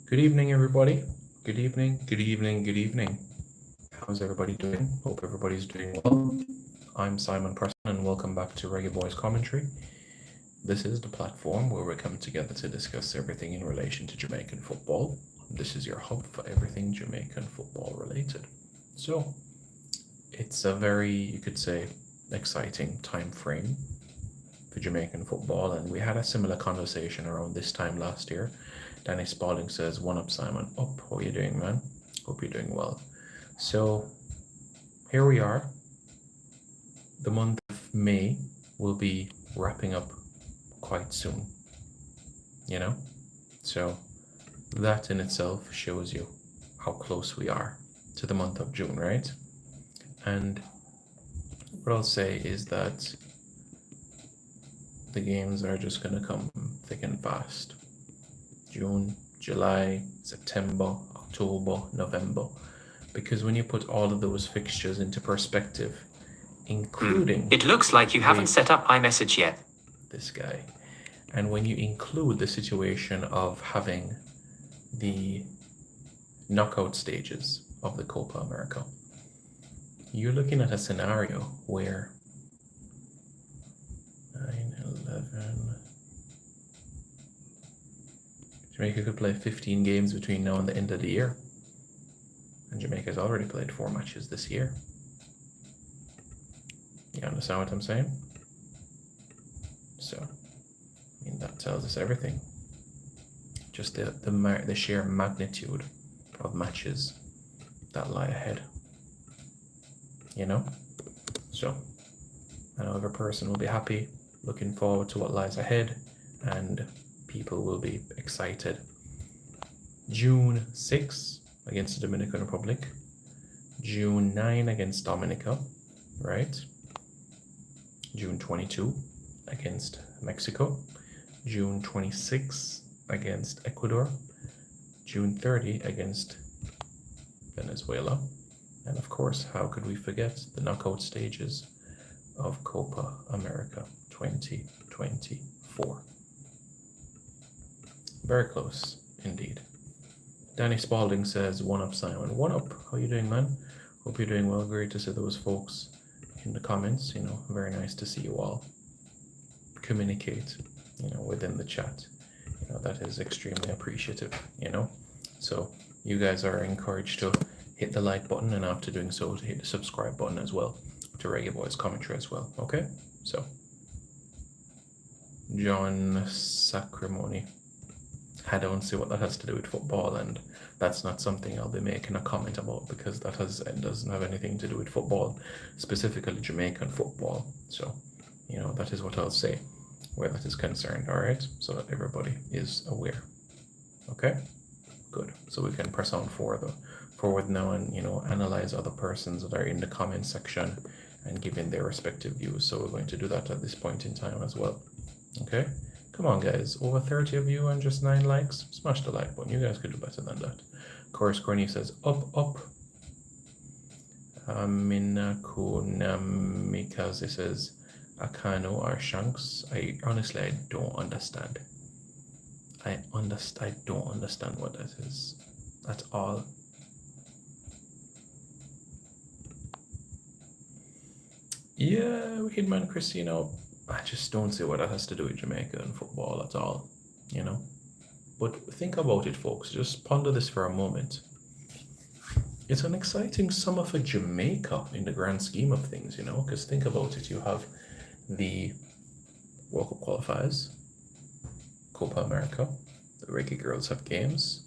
Good evening, everybody. Good evening, good evening, good evening. How's everybody doing? Hope everybody's doing well. I'm Simon Preston, and welcome back to Reggae Boys Commentary. This is the platform where we come together to discuss everything in relation to Jamaican football. This is your hub for everything Jamaican football related. So, it's a very, you could say, exciting time frame for Jamaican football, and we had a similar conversation around this time last year. Danny Spalding says, "One up, Simon. Up. How are you doing, man? Hope you're doing well." So here we are. The month of May will be wrapping up quite soon. So that in itself shows you how close we are to the month of June, right? And what I'll say is that the games are just going to come thick and fast. June, July, September, October, November. Because when you put all of those fixtures into perspective, including... It looks like you haven't set up iMessage yet. This guy. And when you include the situation of having the knockout stages of the Copa America, you're looking at a scenario where 9-11... Jamaica could play 15 games between now and the end of the year. And Jamaica's already played 4 matches this year. You understand what I'm saying? So, that tells us everything. Just the sheer magnitude of matches that lie ahead. So, I know every person will be happy, looking forward to what lies ahead, and people will be excited. June 6 against the Dominican Republic. June 9 against Dominica, right? June 22 against Mexico. June 26 against Ecuador. June 30 against Venezuela. And of course, how could we forget the knockout stages of Copa America 2024? Very close, indeed. Danny Spalding says, "One up, Simon." One up. How you doing, man? Hope you're doing well. Great to see those folks in the comments. Very nice to see you all communicate, within the chat. That is extremely appreciative, So you guys are encouraged to hit the like button, and after doing so, to hit the subscribe button as well to Reggae Boys Commentary as well. Okay? So, John Sacrimony. I don't see what that has to do with football, and that's not something I'll be making a comment about, because it doesn't have anything to do with football, specifically Jamaican football. So, that is what I'll say where that is concerned, all right? So that everybody is aware. Okay? Good. So we can press on forward now and, analyze other persons that are in the comment section and giving their respective views. So we're going to do that at this point in time as well. Okay? Come on, guys. Over 30 of you and just 9 likes. Smash the like button. You guys could do better than that. Chorus Corny says, up, up. Minakunamikaze says, Akano or Shanks. Honestly, I don't understand. I don't understand what that is at all. Yeah, Wicked Man Christino. I just don't see what that has to do with Jamaica and football at all, But think about it, folks. Just ponder this for a moment. It's an exciting summer for Jamaica in the grand scheme of things, because think about it. You have the World Cup qualifiers, Copa America. The Reggae girls have games.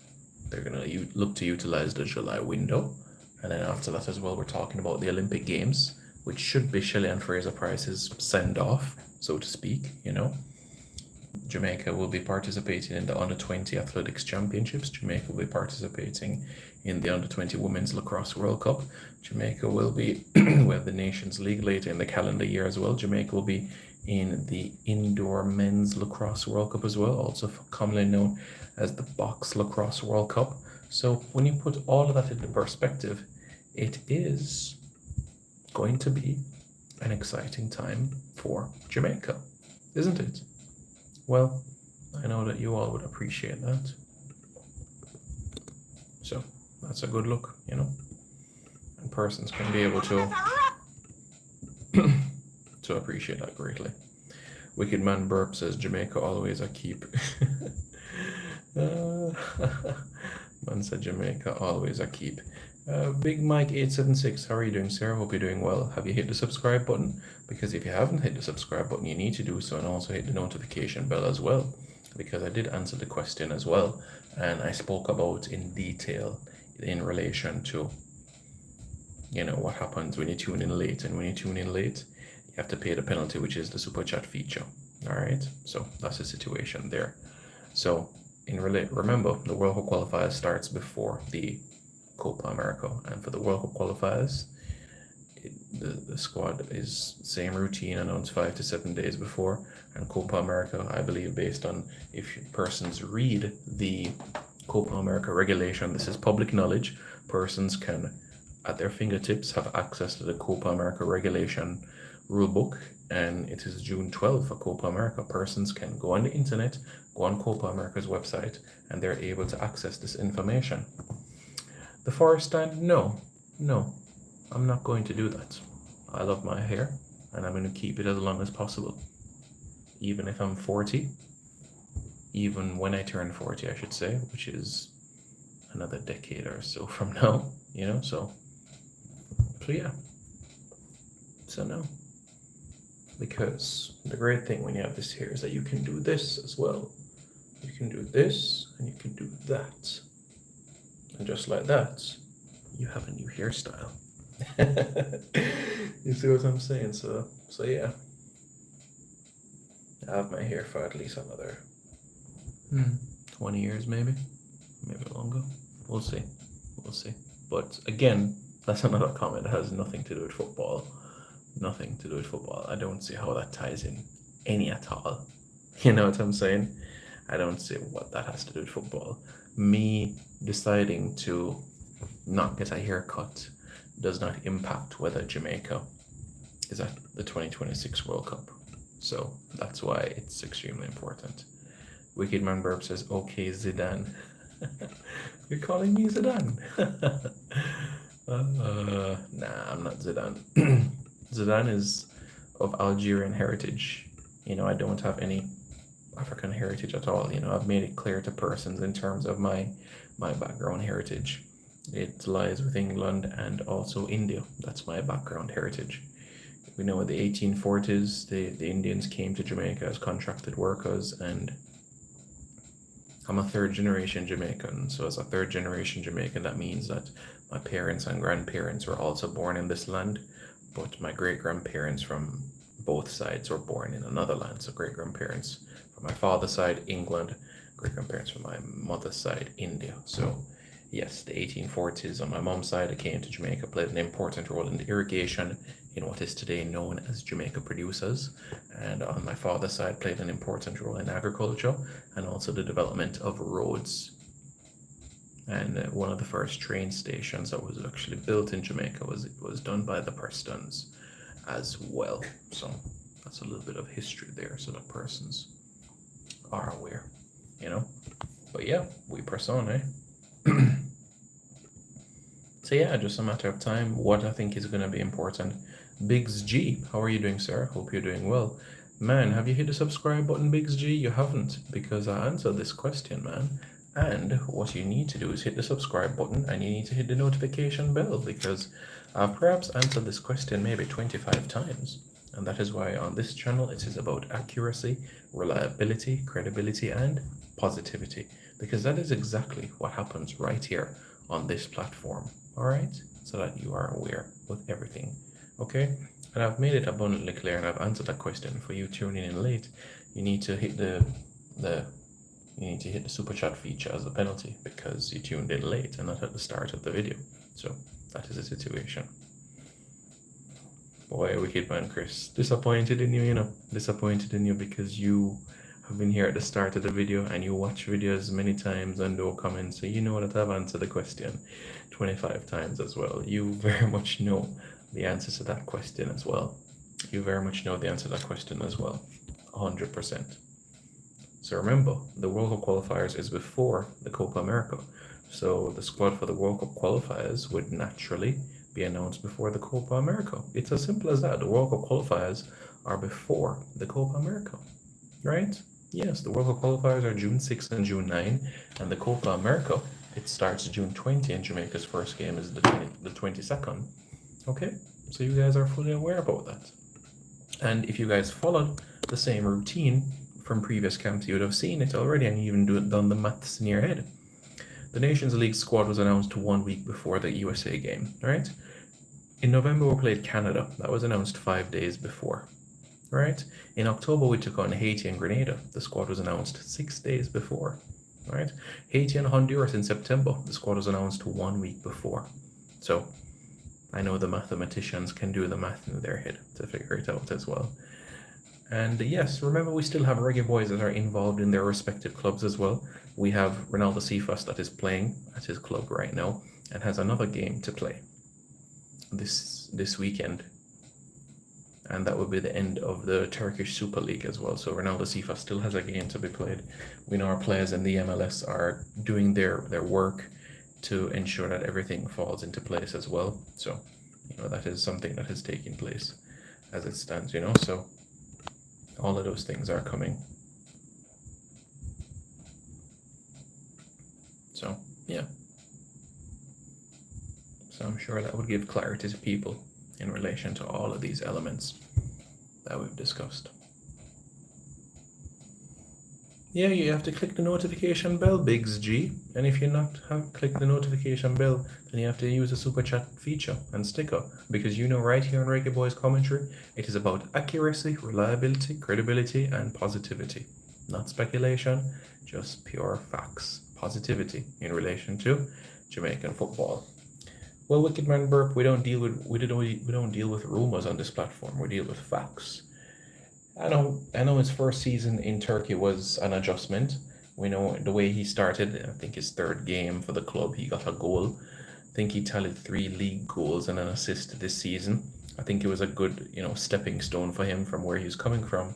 They're going to look to utilize the July window. And then after that as well, we're talking about the Olympic Games, which should be Shelley and Fraser Price's send-off, so to speak, Jamaica will be participating in the Under-20 Athletics Championships. Jamaica will be participating in the Under-20 Women's Lacrosse World Cup. Jamaica will be, we have the Nations League later in the calendar year as well. Jamaica will be in the Indoor Men's Lacrosse World Cup as well, also commonly known as the Box Lacrosse World Cup. So when you put all of that into perspective, it is going to be an exciting time for Jamaica, isn't it? Well, I know that you all would appreciate that. So that's a good look, you know. And persons can be able to to appreciate that greatly. Wicked Man Burp says Jamaica always a keep. Man said Jamaica always a keep. Big Mike 876, how are you doing, sir? Hope you're doing well. Have you hit the subscribe button? Because if you haven't hit the subscribe button, you need to do so, and also hit the notification bell as well, because I did answer the question as well, and I spoke about in detail in relation to, you know, what happens when you tune in late. And when you tune in late, you have to pay the penalty, which is the super chat feature. All right, so that's the situation there. So remember, the World Cup qualifiers starts before the Copa America, and for the World Cup qualifiers, the squad is same routine announced 5 to 7 days before. And Copa America, I believe, based on if persons read the Copa America regulation, this is public knowledge. Persons can, at their fingertips, have access to the Copa America regulation rulebook, and it is June 12th for Copa America. Persons can go on the internet, go on Copa America's website, and they're able to access this information. The forest stand, no, I'm not going to do that. I love my hair, and I'm going to keep it as long as possible. Even if I'm 40, even when I turn 40, I should say, which is another decade or so from now, you know, so yeah. So no. Because the great thing when you have this hair is that you can do this as well. You can do this, and you can do that. And just like that, you have a new hairstyle. You see what I'm saying? So yeah. I have my hair for at least another 20 years, maybe longer. We'll see. But again, that's another comment that has nothing to do with football. Nothing to do with football. I don't see how that ties in any at all. You know what I'm saying? I don't see what that has to do with football. Me deciding to not get a haircut does not impact whether Jamaica is at the 2026 World Cup. So that's why it's extremely important. Wicked Man Burp says, okay, Zidane. You're calling me Zidane? Nah, I'm not Zidane. Zidane is of Algerian heritage. You know, I don't have any African heritage at all. You know, I've made it clear to persons in terms of my background heritage. It lies with England and also India. That's my background heritage. We know in the 1840s, the Indians came to Jamaica as contracted workers, and I'm a third generation Jamaican. So as a third generation Jamaican, that means that my parents and grandparents were also born in this land, but my great-grandparents from both sides were born in another land. So great-grandparents from my father's side, England, great-grandparents from my mother's side, India. So yes, the 1840s on my mom's side, I came to Jamaica, played an important role in the irrigation in what is today known as Jamaica Producers. And on my father's side, played an important role in agriculture and also the development of roads. And one of the first train stations that was actually built in Jamaica was done by the Prestons as well. So that's a little bit of history there, so that persons are aware, you know. But yeah, we press on, eh? So yeah, just a matter of time. What I think is going to be important. Biggs G, how are you doing, sir? Hope you're doing well. Man, have you hit the subscribe button, Biggs G? You haven't, because I answered this question, man. And what you need to do is hit the subscribe button, and you need to hit the notification bell, because I've perhaps answered this question maybe 25 times. And that is why on this channel it is about accuracy, reliability, credibility, and positivity, because that is exactly what happens right here on this platform. All right, so that you are aware with everything. Okay, and I've made it abundantly clear, and I've answered that question. For you tuning in late, you need to hit the super chat feature as a penalty, because you tuned in late and not at the start of the video. So that is the situation. Boy, Wicked Man Chris, disappointed in you, you know, disappointed in you, because you have been here at the start of the video and you watch videos many times and no comments, so you know that I've answered the question 25 times as well. You very much know the answer to that question as well. You very much know the answer to that question as well, 100%. So remember, the World Cup qualifiers is before the Copa America. So the squad for the World Cup qualifiers would naturally be announced before the Copa America. It's as simple as that. The World Cup qualifiers are before the Copa America, right? Yes, the World Cup qualifiers are June 6th and June 9th, and the Copa America, it starts June 20, and Jamaica's first game is the 22nd. Okay, so you guys are fully aware about that. And if you guys followed the same routine from previous camps, you would have seen it already and even done the maths in your head. The Nations League squad was announced 1 week before the USA game, right? In November, we played Canada. That was announced 5 days before, right? In October, we took on Haiti and Grenada. The squad was announced 6 days before, right? Haiti and Honduras in September. The squad was announced 1 week before. So I know the mathematicians can do the math in their head to figure it out as well. And yes, remember, we still have reggae boys that are involved in their respective clubs as well. We have Ronaldo Cephas that is playing at his club right now and has another game to play this weekend. And that will be the end of the Turkish Super League as well. So Ronaldo Cephas still has a game to be played. We know our players in the MLS are doing their work to ensure that everything falls into place as well. So, that is something that is taking place as it stands, so all of those things are coming. So, yeah. So I'm sure that would give clarity to people in relation to all of these elements that we've discussed. Yeah, you have to click the notification bell, Biggs G. And if you're not click the notification bell, then you have to use the super chat feature and sticker. Because right here on Reggae Boys Commentary, it is about accuracy, reliability, credibility, and positivity. Not speculation, just pure facts. Positivity in relation to Jamaican football. Well, Wicked Man Burp, we don't deal with rumors on this platform. We deal with facts. I know his first season in Turkey was an adjustment. We know the way he started. I think his third game for the club, he got a goal. I think he tallied 3 league goals and an assist this season. I think it was a good, stepping stone for him from where he was coming from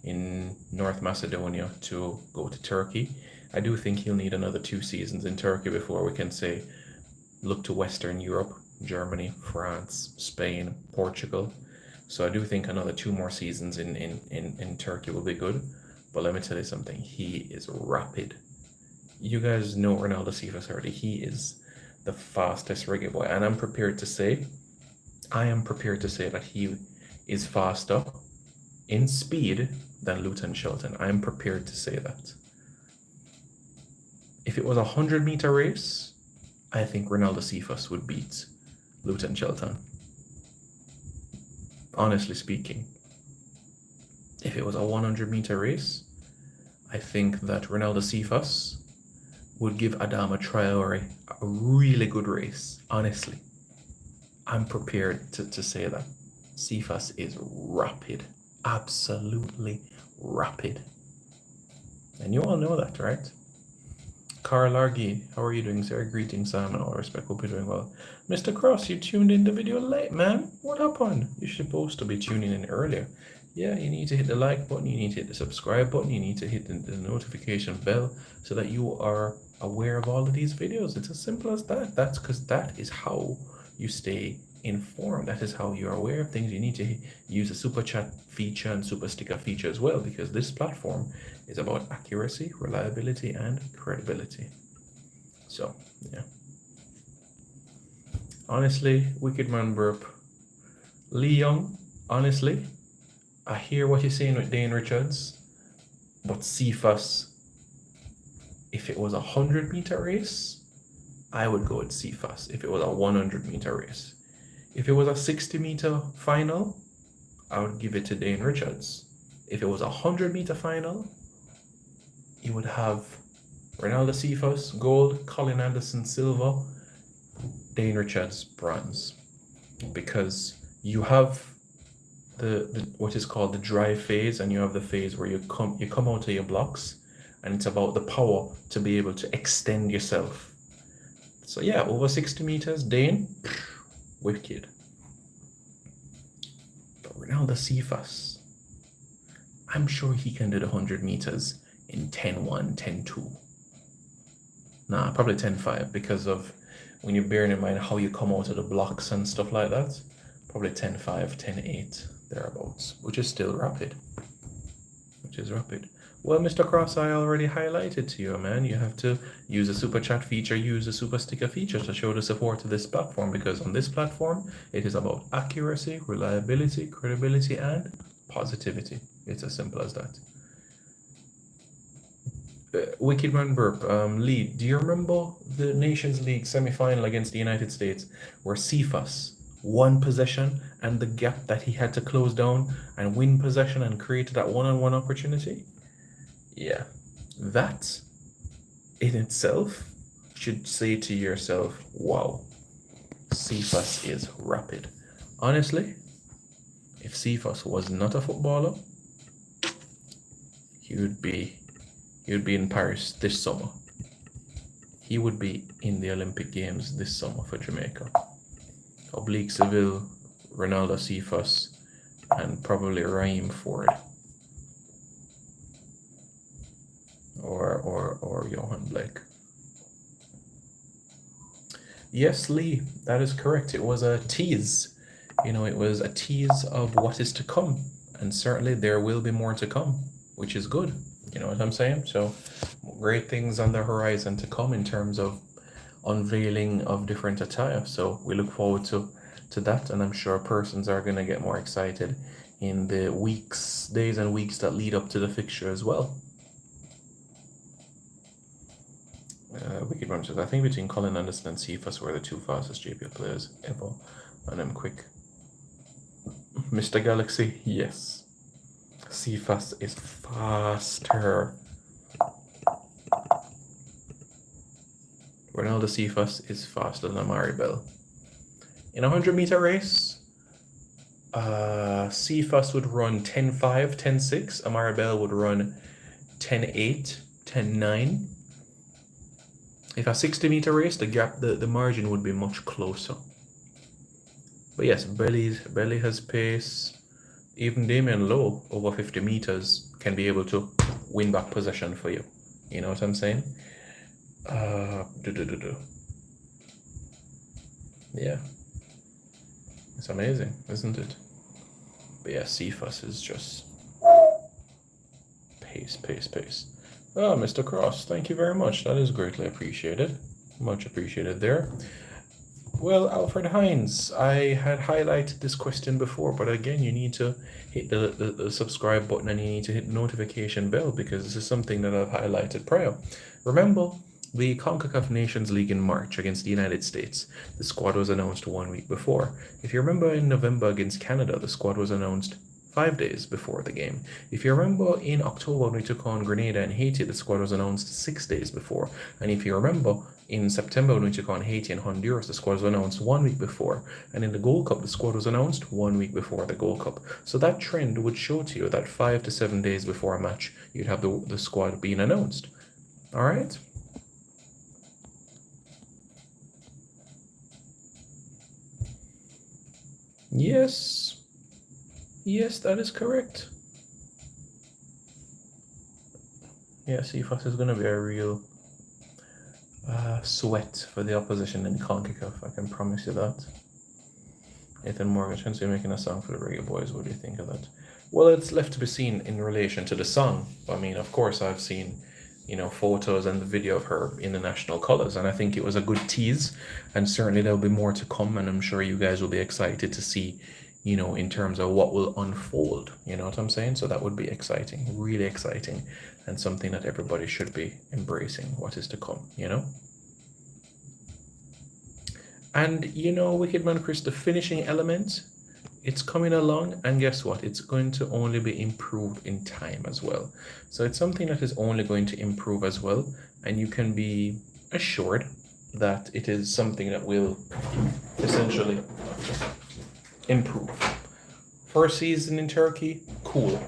in North Macedonia to go to Turkey. I do think he'll need another 2 seasons in Turkey before we can say, look to Western Europe, Germany, France, Spain, Portugal. So I do think another 2 more seasons in Turkey will be good. But let me tell you something. He is rapid. You guys know Ronaldo Cephas already. He is the fastest reggae boy. And I am prepared to say that he is faster in speed than Luton Shelton. I am prepared to say that. If it was a 100-meter race, I think Ronaldo Cephas would beat Luton Shelton. Honestly speaking, if it was a 100-meter race, I think that Ronaldo Cephas would give Adama Traore a really good race. Honestly, I'm prepared to say that. Cephas is rapid, absolutely rapid. And you all know that, right? Carl Argy, how are you doing, sir? Greetings, Sam, and all respect. Hope you're doing well. Mr. Cross, you tuned in the video late, man. What happened? You're supposed to be tuning in earlier. Yeah, you need to hit the like button, you need to hit the subscribe button, you need to hit the notification bell so that you are aware of all of these videos. It's as simple as that. That's because that is how you stay informed. That is how you're aware of things. You need to use the super chat feature and super sticker feature as well, because this platform is about accuracy, reliability, and credibility. So, yeah. Honestly, Wicked Man Burp. Lee Young, honestly, I hear what you're saying with Dane Richards, but Cephas, if it was a 100-meter race, I would go with Cephas if it was a 100-meter race. If it was a 60-meter final, I would give it to Dane Richards. If it was a 100-meter final, you would have Ronaldo Cephas, gold, Colin Anderson, silver, Dane Richards, bronze. Because you have the what is called the dry phase, and you have the phase where you come out of your blocks, and it's about the power to be able to extend yourself. So yeah, over 60 meters, Dane, wicked. But Ronaldo Cephas, I'm sure he can do the 100 meters in 10-1, 10-2. Nah, probably 10-5 because of when you're bearing in mind how you come out of the blocks and stuff like that. Probably 10-5, 10-8, thereabouts, which is still rapid. Which is rapid. Well, Mr. Cross, I already highlighted to you, man. You have to use the super chat feature, use the super sticker feature to show the support to this platform, because on this platform, it is about accuracy, reliability, credibility, and positivity. It's as simple as that. Wicked Man Burp, Lee, do you remember the Nations League semi-final against the United States where Cephas won possession and the gap that he had to close down and win possession and create that one-on-one opportunity? Yeah, that in itself should say to yourself, wow, Cephas is rapid. Honestly, if Cephas was not a footballer, he would be in Paris this summer. He would be in the Olympic Games this summer for Jamaica. Oblique Seville, Ronaldo Cephas, and probably Raheem Ford. Or Johan Blake. Yes, Lee, that is correct. It was a tease. It was a tease of what is to come. And certainly there will be more to come, which is good. You know what I'm saying? So great things on the horizon to come in terms of unveiling of different attire. So we look forward to that, and I'm sure persons are going to get more excited in the days and weeks that lead up to the fixture as well. Wicked Run says, I think between Colin Anderson and Cephas were the two fastest JPL players ever, and I'm quick. Mr. Galaxy, yes. Cephas is faster. Ronaldo Cephas is faster than Amari Bell. In a 100-meter race, Cephas would run 10.5, 10.6. Amari Bell would run 10.8, 10.9. If a 60-meter race, the gap, the margin would be much closer. But yes, Belly has pace. Even Damian Lowe, over 50 meters, can be able to win back possession for you. You know what I'm saying? Yeah. It's amazing, isn't it? But yeah, Cephas is just pace. Oh, Mr. Cross, thank you very much. That is greatly appreciated. Much appreciated there. Well, Alfred Hines, I had highlighted this question before, but again, you need to hit the subscribe button and you need to hit the notification bell, because this is something that I've highlighted prior. Remember the CONCACAF Nations League in March against the United States? The squad was announced 1 week before. If you remember in November against Canada, the squad was announced 5 days before the game. If you remember in October when we took on Grenada and Haiti, the squad was announced 6 days before. And if you remember in September when we took on Haiti and Honduras, the squad was announced 1 week before. And in the Gold Cup, the squad was announced 1 week before the Gold Cup. So that trend would show to you that 5 to 7 days before a match, you'd have the squad being announced. All right? Yes, that is correct. Yeah, Cephas is going to be a real sweat for the opposition in CONCACAF, I can promise you that. Ethan Morgan, since you're making a song for the Reggae Boys, what do you think of that? Well, it's left to be seen in relation to the song. I mean, of course, I've seen, photos and the video of her in the national colours, and I think it was a good tease, and certainly there'll be more to come, and I'm sure you guys will be excited to see, in terms of what will unfold, you know what I'm saying? So that would be exciting, really exciting, and something that everybody should be embracing, what is to come, And, Wicked Man Chris, the finishing element, it's coming along, and guess what? It's going to only be improved in time as well. So it's something that is only going to improve as well, and you can be assured that it is something that will essentially improve. First season in Turkey, cool.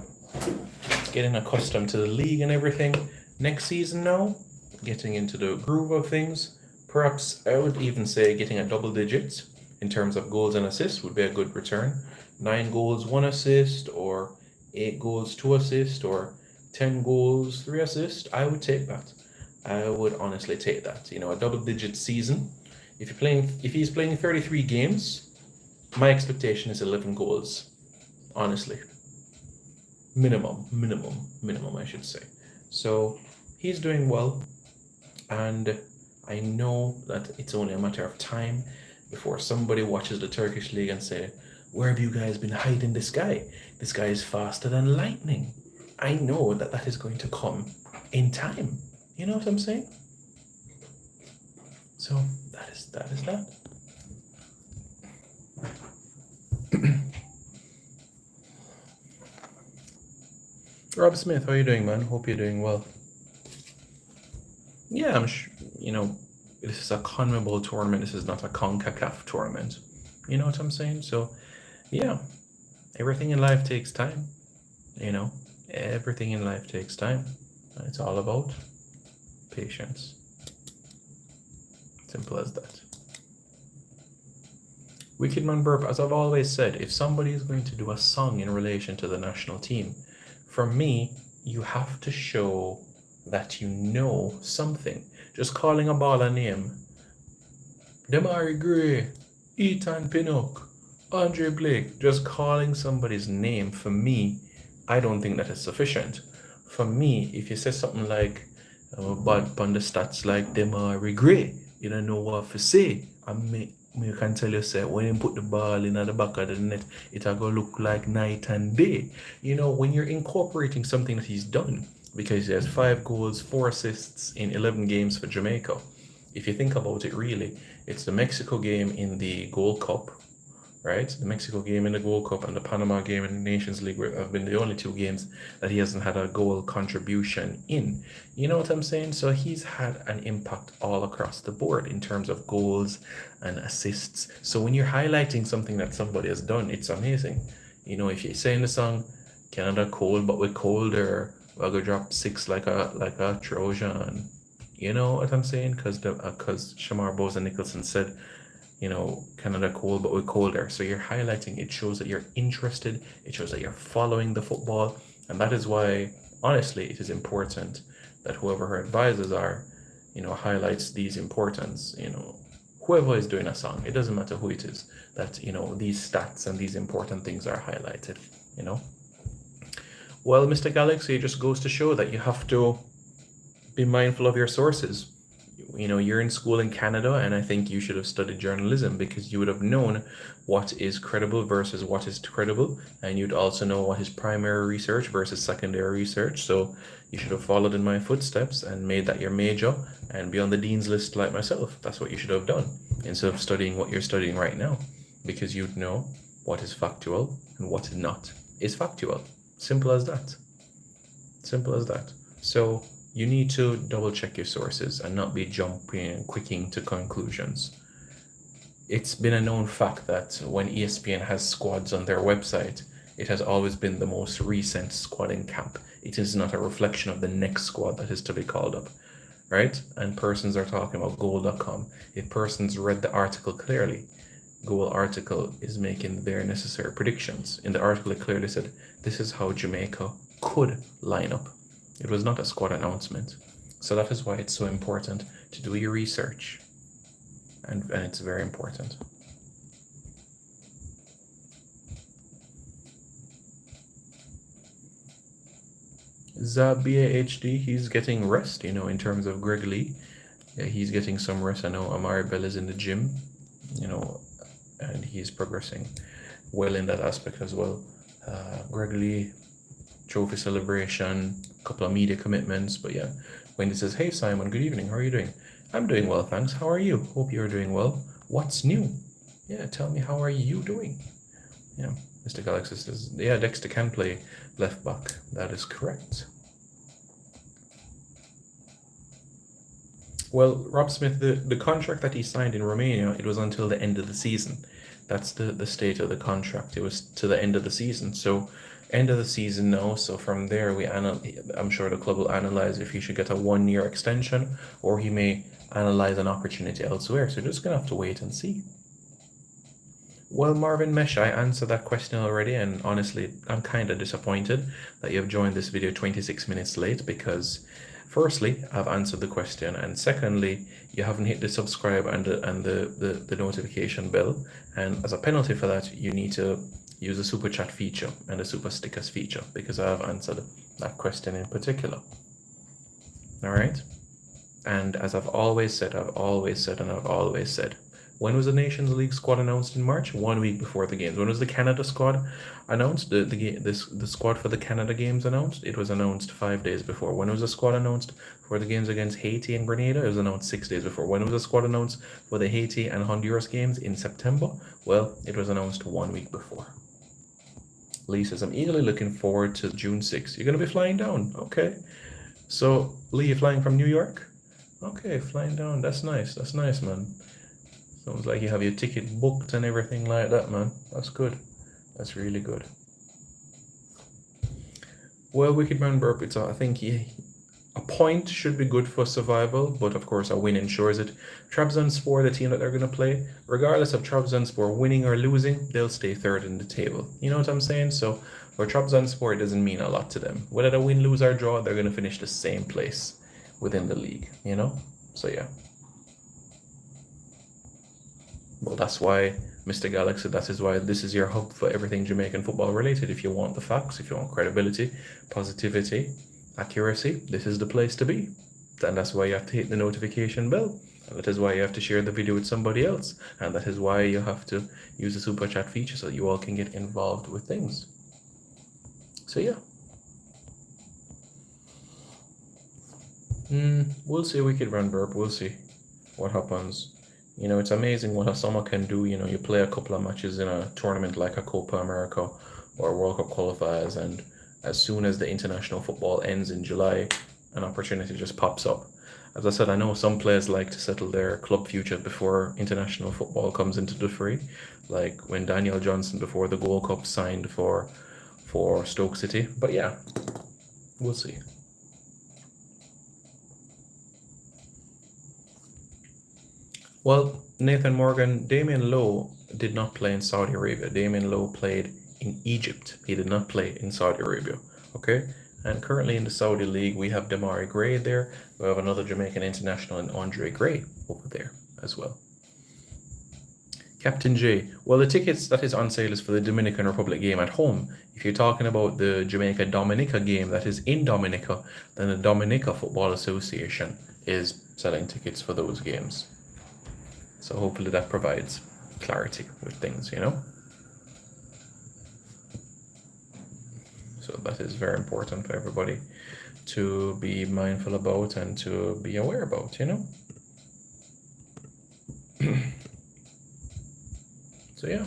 Getting accustomed to the league and everything. Next season now, getting into the groove of things. Perhaps I would even say getting a double digits in terms of goals and assists would be a good return. 9 goals, 1 assist, or 8 goals, 2 assists, or 10 goals, 3 assists. I would take that. I would honestly take that. A double-digit season. If he's playing 33 games, my expectation is 11 goals. Honestly, minimum, I should say. So he's doing well, and I know that it's only a matter of time before somebody watches the Turkish league and say, "Where have you guys been hiding this guy? This guy is faster than lightning." I know that that is going to come in time. You know what I'm saying? So that is that. Rob Smith, how are you doing, man? Hope you're doing well. Yeah, I'm sure, this is a CONMEBOL tournament. This is not a CONCACAF tournament. You know what I'm saying? So, yeah, everything in life takes time. Everything in life takes time. It's all about patience. Simple as that. Wicked Man Burp, as I've always said, if somebody is going to do a song in relation to the national team, for me, you have to show that you know something. Just calling a ball a name. Damari Gray, Ethan Pinnock, Andre Blake, just calling somebody's name, for me, I don't think that is sufficient. For me, if you say something like, but on the stats like Damari Gray, you don't know what to say. You can tell you, say, when you put the ball in at the back of the net, it'll go look like night and day. When you're incorporating something that he's done, because he has 5 goals, 4 assists in 11 games for Jamaica. If you think about it, really, it's the Mexico game in the Gold Cup, right? The Mexico game in the Gold Cup and the Panama game in the Nations League have been the only 2 games that he hasn't had a goal contribution in. You know what I'm saying? So he's had an impact all across the board in terms of goals and assists. So when you're highlighting something that somebody has done, it's amazing. If you say in the song, Canada cold, but we're colder, we're gonna drop 6 like a Trojan. You know what I'm saying? Because Shamar Bowes and Nicholson said, Canada cold, but we're colder. So you're highlighting, it shows that you're interested, it shows that you're following the football. And that is why, honestly, it is important that whoever her advisors are, highlights these importance, whoever is doing a song, it doesn't matter who it is, that, these stats and these important things are highlighted, Well, Mr. Galaxy, it just goes to show that you have to be mindful of your sources. You're in school in Canada, and I think you should have studied journalism because you would have known what is credible versus what is credible, and you'd also know what is primary research versus secondary research. So you should have followed in my footsteps and made that your major and be on the dean's list like myself. That's what you should have done instead of studying what you're studying right now, because you'd know what is factual and what is not is factual. Simple as that. Simple as that. So you need to double check your sources and not be jumping and quicking to conclusions. It's been a known fact that when ESPN has squads on their website, it has always been the most recent squad in camp. It is not a reflection of the next squad that is to be called up, right? And persons are talking about goal.com. If persons read the article clearly, Goal article is making their necessary predictions. In the article, it clearly said, this is how Jamaica could line up. It was not a squad announcement. So that is why it's so important to do your research. And it's very important. Zabia HD, he's getting rest, in terms of Greg Lee. Yeah, he's getting some rest. I know Amari Bell is in the gym, and he's progressing well in that aspect as well. Greg Lee, trophy celebration, a couple of media commitments. But yeah, Wendy says, hey Simon, good evening. How are you doing? I'm doing well, thanks. How are you? Hope you're doing well. What's new? Yeah, tell me, how are you doing? Yeah, Mr. Galaxy says, yeah, Dexter can play left back. That is correct. Well, Rob Smith, the contract that he signed in Romania, it was until the end of the season. That's the state of the contract. It was to the end of the season. So end of the season now. So from there, I'm sure the club will analyze if he should get a 1-year extension or he may analyze an opportunity elsewhere. So just going to have to wait and see. Well, Marvin Mesh, I answered that question already, and honestly, I'm kind of disappointed that you have joined this video 26 minutes late because Firstly, I've answered the question, and secondly, you haven't hit the subscribe and the notification bell. And as a penalty for that, you need to use the super chat feature and the super stickers feature because I have answered that question in particular. All right. And as I've always said, when was the Nations League squad announced in March? 1 week before the games. When was the Canada squad announced? The squad for the Canada games announced? It was announced 5 days before. When was the squad announced for the games against Haiti and Grenada? It was announced 6 days before. When was the squad announced for the Haiti and Honduras games in September? Well, it was announced 1 week before. Lee says, I'm eagerly looking forward to June 6th. You're going to be flying down. Okay. So, Lee, you're flying from New York? Okay, flying down. That's nice. That's nice, man. Sounds like you have your ticket booked and everything like that, man. That's good. That's really good. Well, Wicked Man Burp, I think a point should be good for survival, but of course a win ensures it. Trabzonspor, the team that they're going to play, regardless of Trabzonspor winning or losing, they'll stay third in the table. You know what I'm saying? So for Trabzonspor, it doesn't mean a lot to them. Whether they win, lose, or draw, they're going to finish the same place within the league, you know? So yeah. Well, that's why, Mr. Galaxy, that is why this is your hub for everything Jamaican football related. If you want the facts, if you want credibility, positivity, accuracy, this is the place to be. And that's why you have to hit the notification bell. And that is why you have to share the video with somebody else. And that is why you have to use the super chat feature so you all can get involved with things. So yeah. We'll see, Wicked Run Burp. We'll see what happens. You know, it's amazing what a summer can do. You know, you play a couple of matches in a tournament like a Copa America or World Cup qualifiers, and as soon as the international football ends in July, an opportunity just pops up. As I said, I know some players like to settle their club future before international football comes into the fray, like when Daniel Johnson before the Gold Cup signed for Stoke City. But yeah, we'll see. Well, Nathan Morgan, Damien Lowe did not play in Saudi Arabia. Damien Lowe played in Egypt. He did not play in Saudi Arabia. Okay? And currently in the Saudi League, we have Damari Gray there. We have another Jamaican international and Andre Gray over there as well. Captain J. Well, the tickets that is on sale is for the Dominican Republic game at home. If you're talking about the Jamaica-Dominica game that is in Dominica, then the Dominica Football Association is selling tickets for those games. So hopefully that provides clarity with things, you know? So that is very important for everybody to be mindful about and to be aware about, you know? So yeah.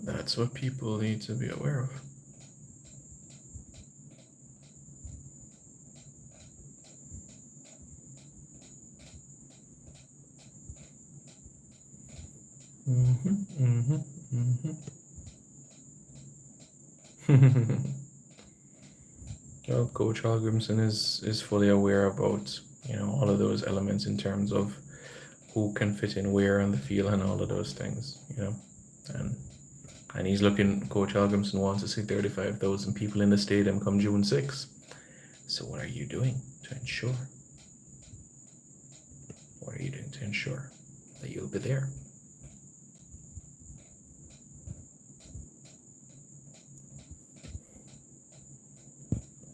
That's what people need to be aware of. Well, Coach Hallgrimson is fully aware about, you know, all of those elements in terms of who can fit in where on the field and all of those things, you know. And he's looking, Coach Hallgrimson wants to see 35,000 people in the stadium come June 6th. So what are you doing to ensure? What are you doing to ensure that you'll be there?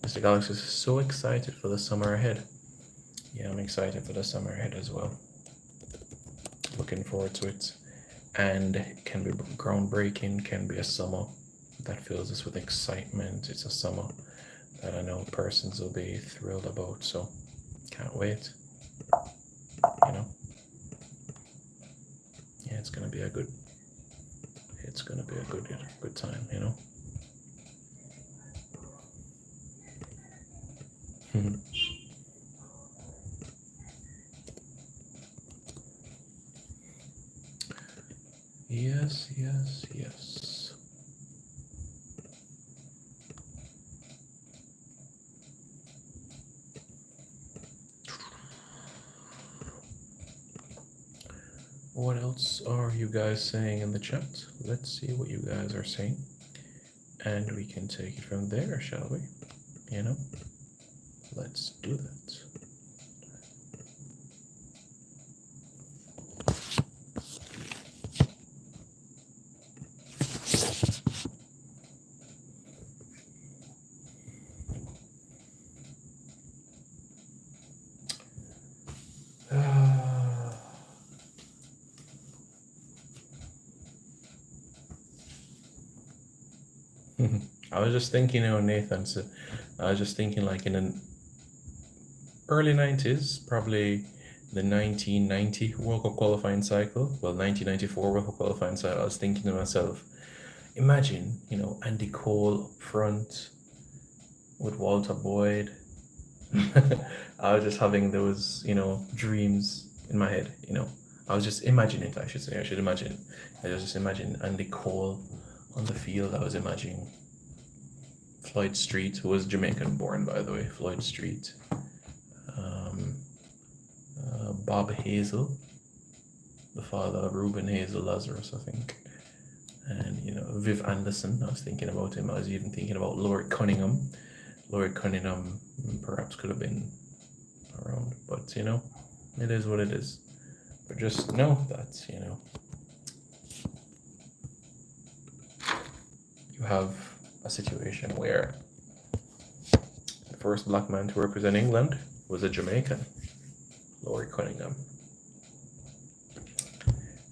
Mr. Galaxy is so excited for the summer ahead. Yeah, I'm excited for the summer ahead as well. Looking forward to it. And it can be groundbreaking, can be a summer that fills us with excitement. It's a summer that I know persons will be thrilled about, so can't wait. You know? Yeah, it's gonna be a good time, you know? Yes. What else are you guys saying in the chat? Let's see what you guys are saying. And we can take it from there, shall we? You know, let's do that. I was just thinking, Nathan. So I was just thinking, like in the early 90s, probably the 1990 World Cup qualifying cycle, well, 1994 World Cup qualifying cycle. I was thinking to myself, imagine, Andy Cole up front with Walter Boyd. I was just having those, dreams in my head. I was just imagining it. I should say. I should imagine. I was just imagining Andy Cole on the field. I was imagining Floyd Street, who was Jamaican born, by the way. Floyd Street. Bob Hazel, the father of Reuben Hazel Lazarus, I think. And, Viv Anderson, I was thinking about him. I was even thinking about Lord Cunningham. Lord Cunningham perhaps could have been around, but, it is what it is. But just know that, you have a situation where the first black man to represent England was a Jamaican, Lord Cunningham.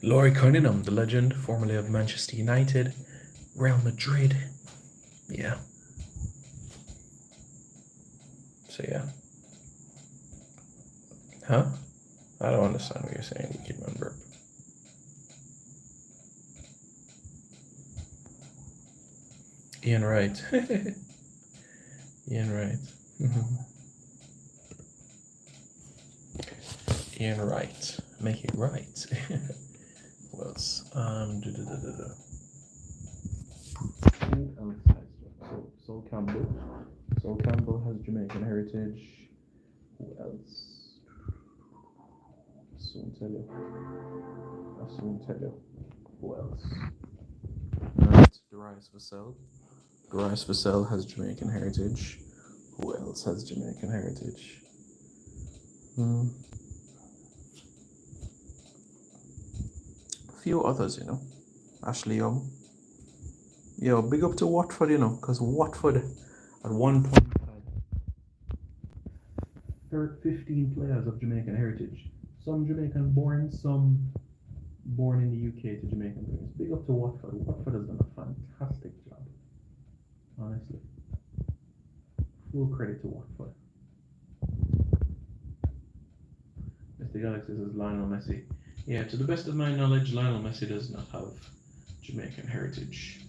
Lord Cunningham, the legend, formerly of Manchester United, Real Madrid. Yeah. So yeah. Huh? I don't understand what you're saying, Wicked Man Burp. Ian Wright. Ian Wright. Ian Wright. Make it right. What else? Sol Campbell. Sol Campbell has Jamaican heritage. Who else? I'll soon tell you. Who else? Right, Darius Vassell. Darius Vassell has Jamaican heritage. Who else has Jamaican heritage? A few others, Ashley Young. Yo, big up to Watford, because Watford at one point had 15 players of Jamaican heritage. Some Jamaican born, some born in the UK to Jamaican players. Big up to Watford. Watford has done a fantastic job. Honestly. Full credit to Watford. Mr. Galaxy says Lionel Messi. Yeah, to the best of my knowledge, Lionel Messi does not have Jamaican heritage.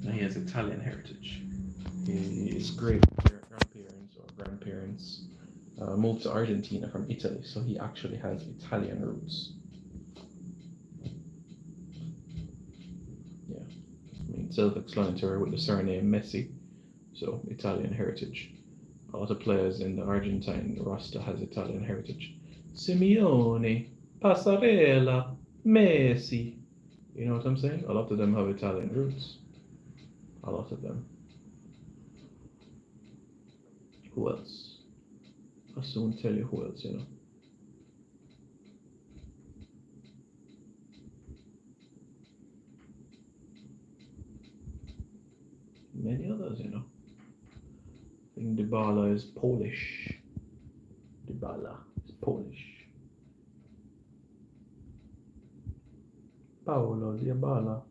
No, he has Italian heritage. His great grandparents moved to Argentina from Italy, so he actually has Italian roots. Yeah, I mean, self-explanatory with the surname Messi, so Italian heritage. A lot of players in the Argentine roster has Italian heritage. Simeone, Passarella, Messi. You know what I'm saying? A lot of them have Italian roots. A lot of them. Who else? I'll soon tell you who else, Many others, I think Dybala is Polish. Dybala is Polish. Paulo Dybala,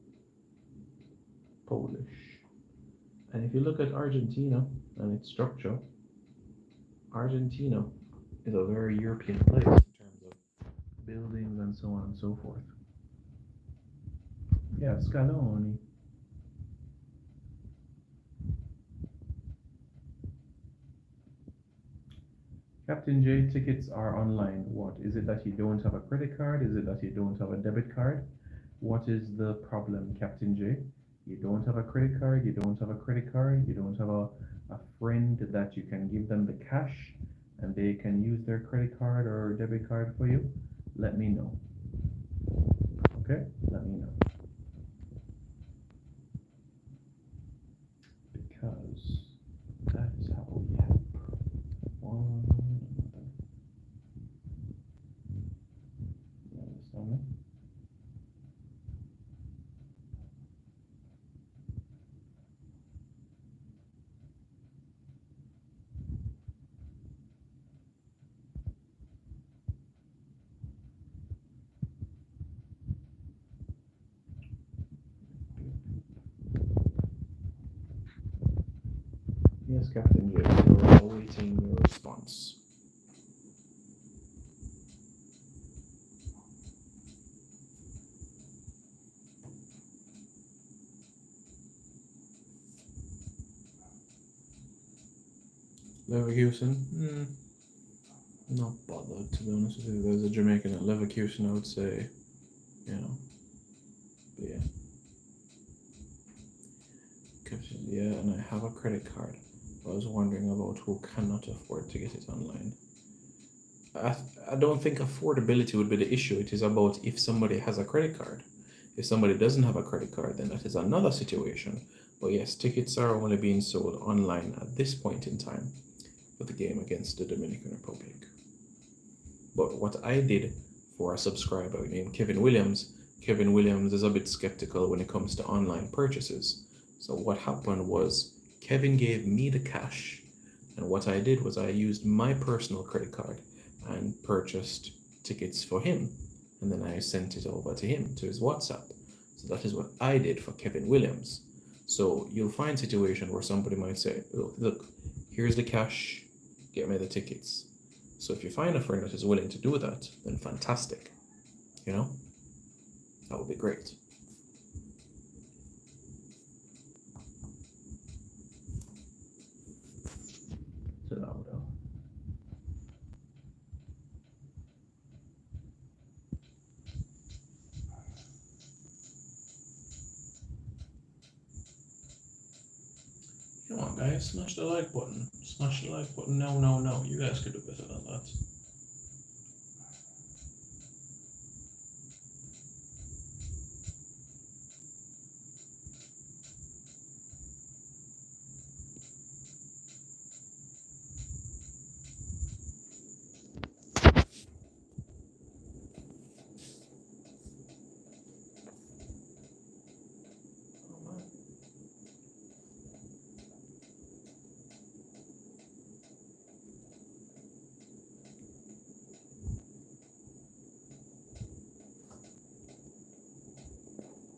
Polish. And if you look at Argentina and its structure, Argentina is a very European place in terms of buildings and so on and so forth. Yeah, Scaloni. Captain J, tickets are online. What? Is it that you don't have a credit card? Is it that you don't have a debit card? What is the problem, Captain J? You don't have a credit card, you don't have a credit card, you don't have a friend that you can give them the cash and they can use their credit card or debit card for you? Let me know. Okay? Let me know. Because that let's have a yap. One another. You understand me? Yes, Captain J. We're awaiting your response. Leverkusen? Not bothered, to be honest with you. There's a Jamaican at Leverkusen, I would say, you know. But yeah. Yeah, and I have a credit card. I was wondering about who cannot afford to get it online. I don't think affordability would be the issue. It is about if somebody has a credit card. If somebody doesn't have a credit card, then that is another situation. But yes, tickets are only being sold online at this point in time for the game against the Dominican Republic. But what I did for a subscriber named Kevin Williams is a bit skeptical when it comes to online purchases. So what happened was Kevin gave me the cash, and what I did was I used my personal credit card and purchased tickets for him, and then I sent it over to him to his WhatsApp. So that is what I did for Kevin Williams. So you'll find a situation where somebody might say, look, here's the cash, get me the tickets. So if you find a friend that is willing to do that, then fantastic. You know, that would be great. Come on, guys, smash the like button. Smash the like button. No. You guys could do better than that.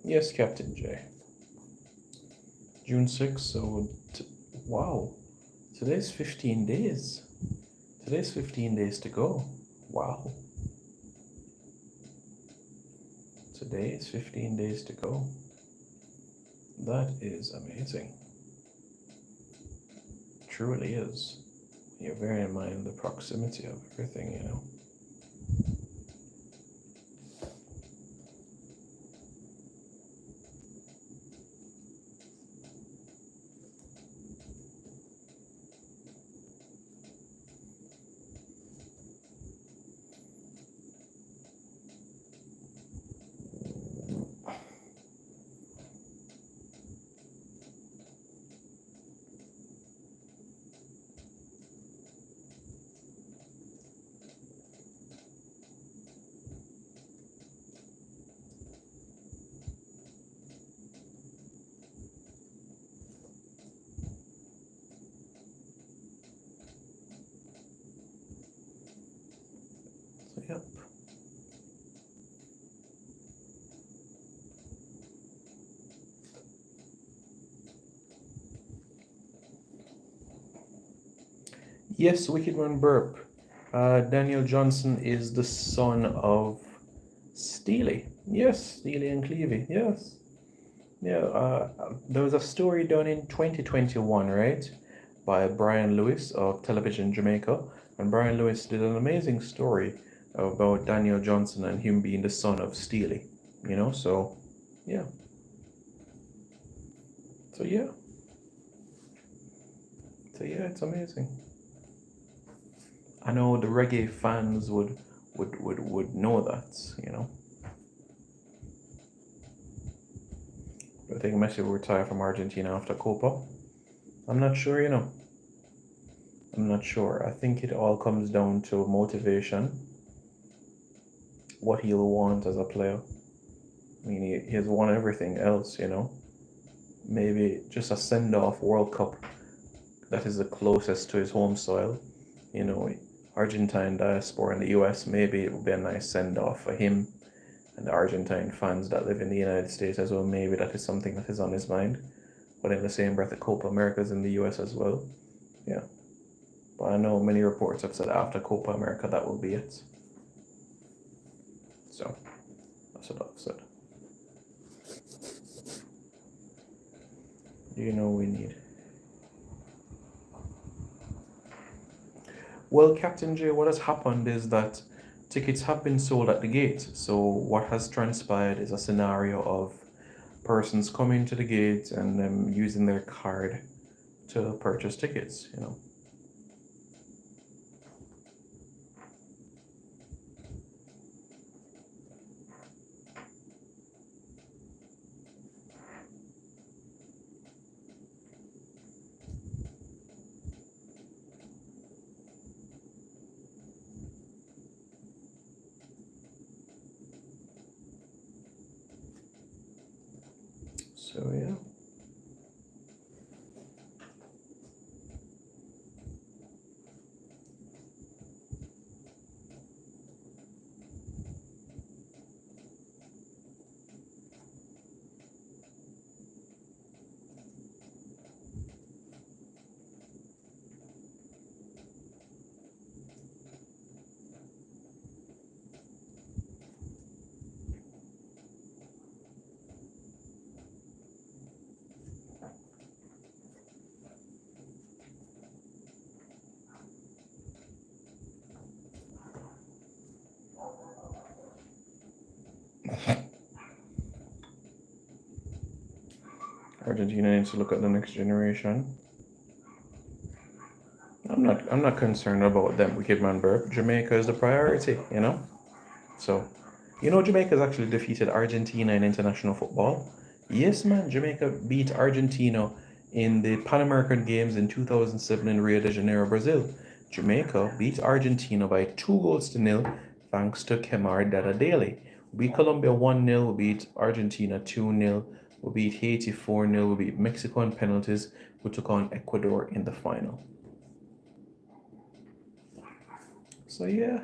Yes, Captain J. June 6th, so wow. Today's 15 days. Today's 15 days to go. Wow. Today is 15 days to go. That is amazing. Truly is. You bear in mind the proximity of everything, you know. Yep. Yes, Wicked One Burp. Daniel Johnson is the son of Steely. Yes, Steely and Clevie. Yes. Yeah, there was a story done in 2021, right? By Brian Lewis of Television Jamaica. And Brian Lewis did an amazing story about Daniel Johnson and him being the son of Steely. You know, so yeah. So yeah. It's amazing. I know the reggae fans would know that, you know. I think Messi will retire from Argentina after Copa. I'm not sure, you know. I'm not sure. I think it all comes down to motivation, what he'll want as a player. I mean, he has won everything else, you know. Maybe just a send off World Cup that is the closest to his home soil. You know, Argentine diaspora in the US, maybe it would be a nice send off for him and the Argentine fans that live in the United States as well. Maybe that is something that is on his mind. But in the same breath, the Copa America is in the US as well. Yeah. But I know many reports have said after Copa America that will be it. So that's what I've said. Do you know we need? Well, Captain J, what has happened is that tickets have been sold at the gate. So what has transpired is a scenario of persons coming to the gate and them using their card to purchase tickets, you know. So yeah. Argentina needs to look at the next generation. I'm not concerned about them wicked man burp. Jamaica is the priority, you know? So you know Jamaica's actually defeated Argentina in international football. Yes man, Jamaica beat Argentina in the Pan American Games in 2007 in Rio de Janeiro, Brazil. Jamaica beat Argentina by 2 goals to nil thanks to Kemar Dadadele. We beat Colombia 1-0, we beat Argentina 2-0, we beat Haiti 4-0, we beat Mexico on penalties, we took on Ecuador in the final. So yeah,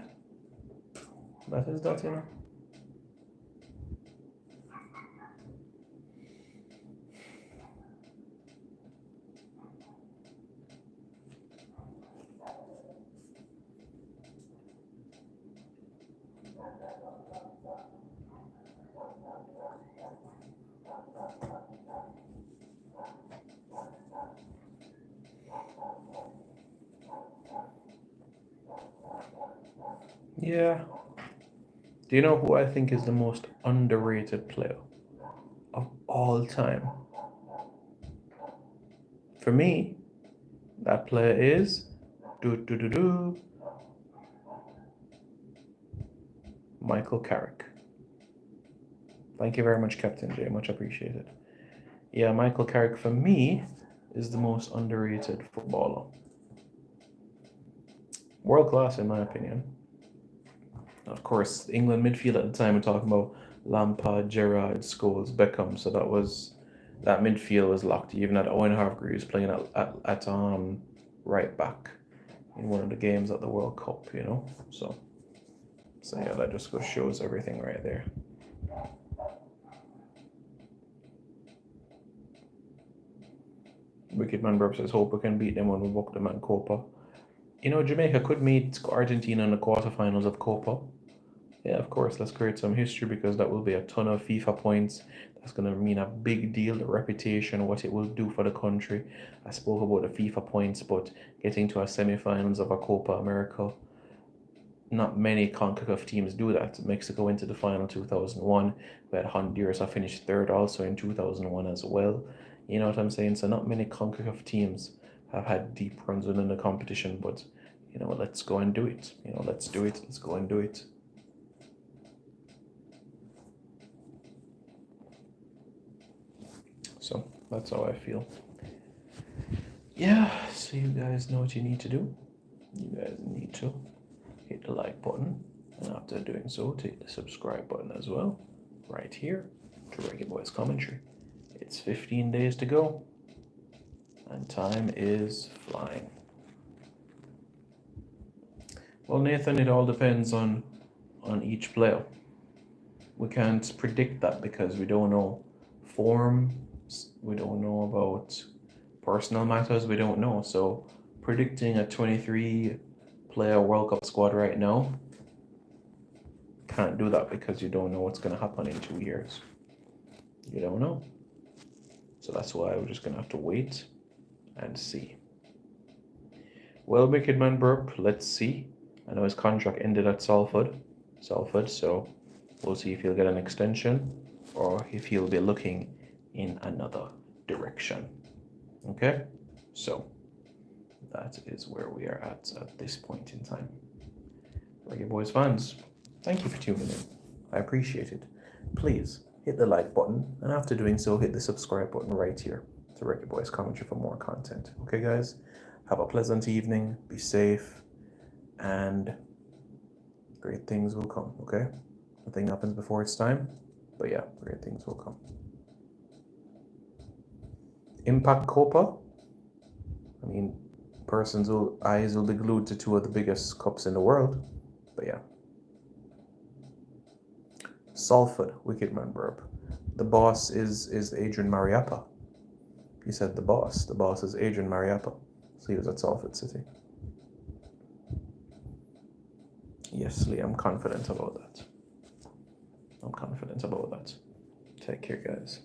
that is that, you know. Yeah. Do you know who I think is the most underrated player of all time? For me, that player is do do do do Michael Carrick. Thank you very much, Captain J. Much appreciated. Yeah, Michael Carrick for me is the most underrated footballer. World class in my opinion. Of course, England midfield at the time we're talking about Lampard, Gerrard, Scholes, Beckham. So that midfield was locked. You even had Owen Hargreaves playing at right back in one of the games at the World Cup, you know. So yeah, that just goes shows everything right there. Wicked Man Burp says, hope we can beat them when we book them at Copa. You know, Jamaica could meet Argentina in the quarterfinals of Copa. Yeah, of course, let's create some history because that will be a ton of FIFA points. That's going to mean a big deal, the reputation, what it will do for the country. I spoke about the FIFA points, but getting to a semifinals of a Copa America, not many CONCACAF teams do that. Mexico went to the final 2001. We had Honduras, I finished third also in 2001 as well. You know what I'm saying? So not many CONCACAF teams have had deep runs within the competition, but you know, let's go and do it. You know, let's do it. Let's go and do it. So that's how I feel. Yeah, so you guys know what you need to do. you guys need to hit the like button, and after doing so, hit the subscribe button as well, right here to Reggae Boys Commentary. It's 15 days to go, and time is flying. Well, Nathan, it all depends on each player. We can't predict that because we don't know form, we don't know about personal matters, we don't know. So predicting a 23 player World Cup squad right now, can't do that because you don't know what's going to happen in 2 years. You don't know. So that's why we're just going to have to wait and see. Well, Wicked Man Burp, let's see. I know his contract ended at Salford, so we'll see if he'll get an extension or if he'll be looking in another direction. Okay? So that is where we are at this point in time. Reggae Boys fans, thank you for tuning in. I appreciate it. Please hit the like button, and after doing so, hit the subscribe button right here to Reggae Boys Commentary for more content. Okay, guys? Have a pleasant evening, be safe, and great things will come, okay? Nothing happens before it's time, but yeah, great things will come. Impact Copa? I mean, eyes will be glued to 2 of the biggest cups in the world, but yeah. Salford, Wicked Man Burp. The boss is Adrian Mariappa. He said the boss. The boss is Adrian Mariappa. So he was at Salford City. Yes, Lee, I'm confident about that. Take care, guys.